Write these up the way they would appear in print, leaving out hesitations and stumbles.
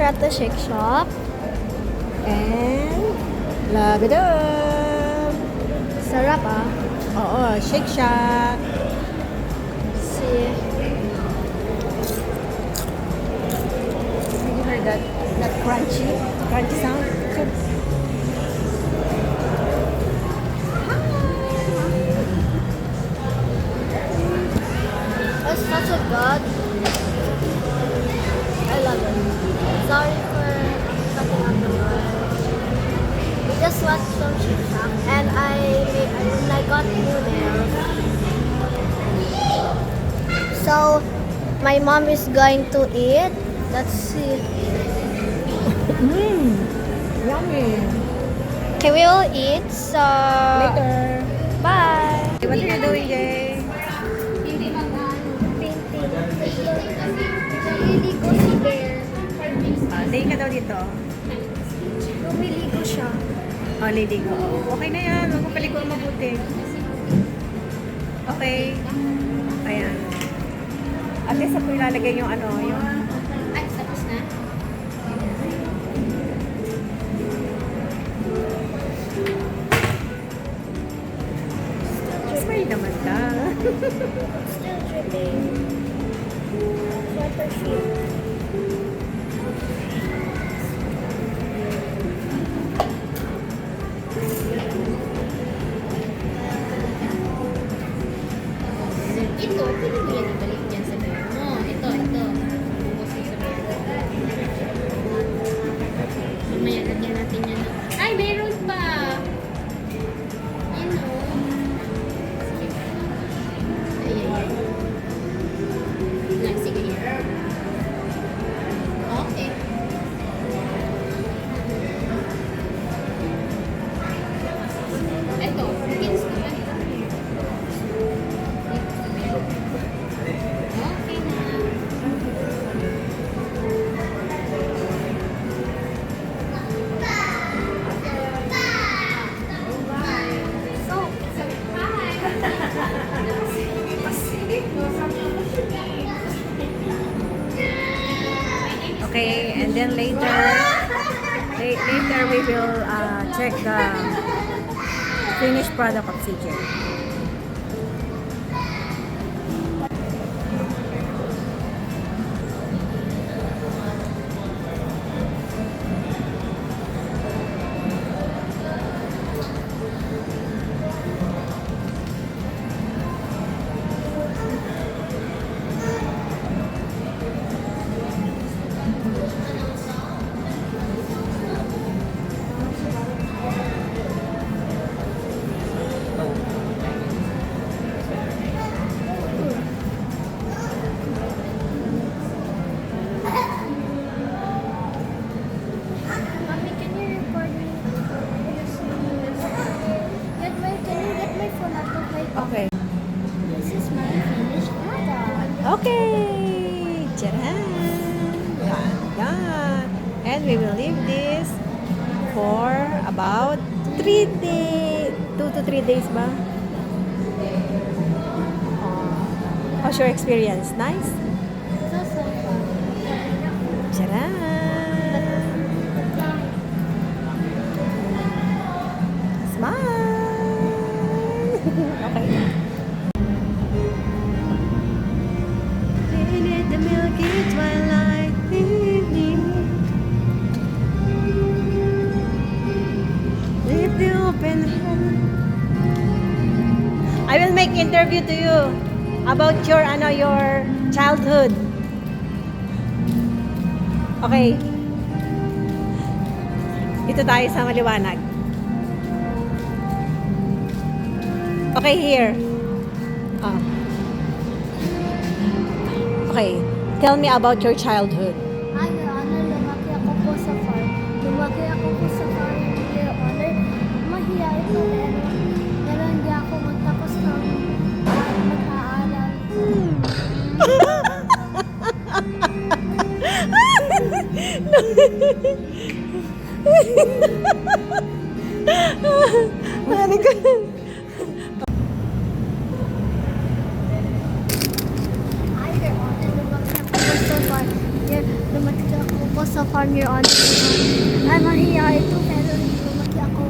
we're at the Shake Shop. And labidab. Sarap ah. Oo, Shake Shack. See. Have you heard that crunchy sound? It's such a good. I love it. Sorry for cutting out the word. We just watched some Shake Shack and I got new nails. So my mom is going to eat. Let's see. Yummy. Okay, we will eat. So Later. bye. What are you doing, Jay? Naliligo si Bear. Day ka daw dito. Lumiligo siya. Liligo. Okay na yan. Huwag mong paliguan mabuti. Okay. Ayan. At least ako ilalagay yung ano, yung... Ay, tapos na? Spray naman ta. Still dripping. Sweater sheet. Ito, pwede mo yan ibalik dyan sa bear mo. Ito. Bubos sa bear. Mamaya lagyan natin yan. Ay, meron pa! Yan o. Ayan. Lang, sige yan. Okay. Ito, pins ko lang. Okay na. So, Okay, and then later we will check the finished product of CJ. Mommy, can you record me? Can you get my phone out of my pocket? Okay. This is my finished product. Okay. Tcharam! Done. And we will leave this for about 3 days. 2 to 3 days ba? How's your experience? Nice? So fun. Tcharam! Smile! Okay. In the milky twilight evening, with the open hand, I will make interview to you about your childhood. Okay. Dito tayo sa maliwanag. Okay, here. Okay. Tell me about your childhood. Ay, Your Honor, lumaki ako po sa farm. Lumaki ako po sa farm, Your Honor. Mahihayin po, pero hindi ako magtapos ng mag-aaral. Ano ka? Ay, Your Honor, lumaki ako po sa farm. Lumaki ako po ako sa farm, Your Honor. Ay, mahihain po, pero lumaki ako.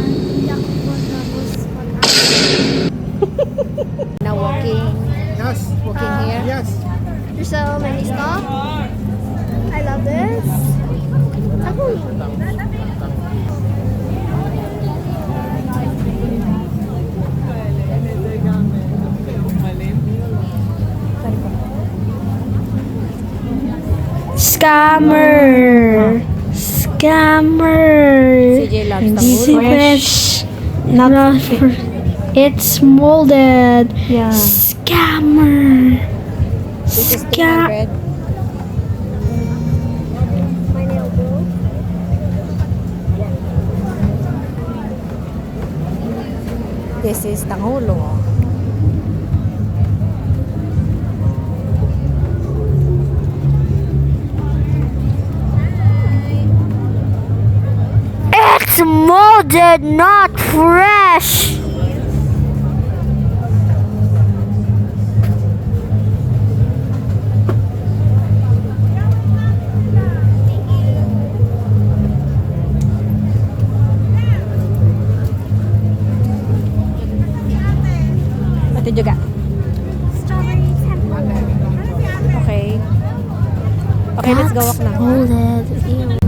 Hindi ako po tapos mag-aaral. Now walking. Yes. Walking here. Yes. There's so many stuff. I love this. Ako. Scammer. Scammer. CJ loves This the is fresh. Not fresh. It's molded. Yeah. Scammer. This is Sca- 200. My nail broke. This is Tangulo. It's molded, not fresh. Ito juga. Strawberry temple. Okay. Okay, let's go walk na. Molded. Ew.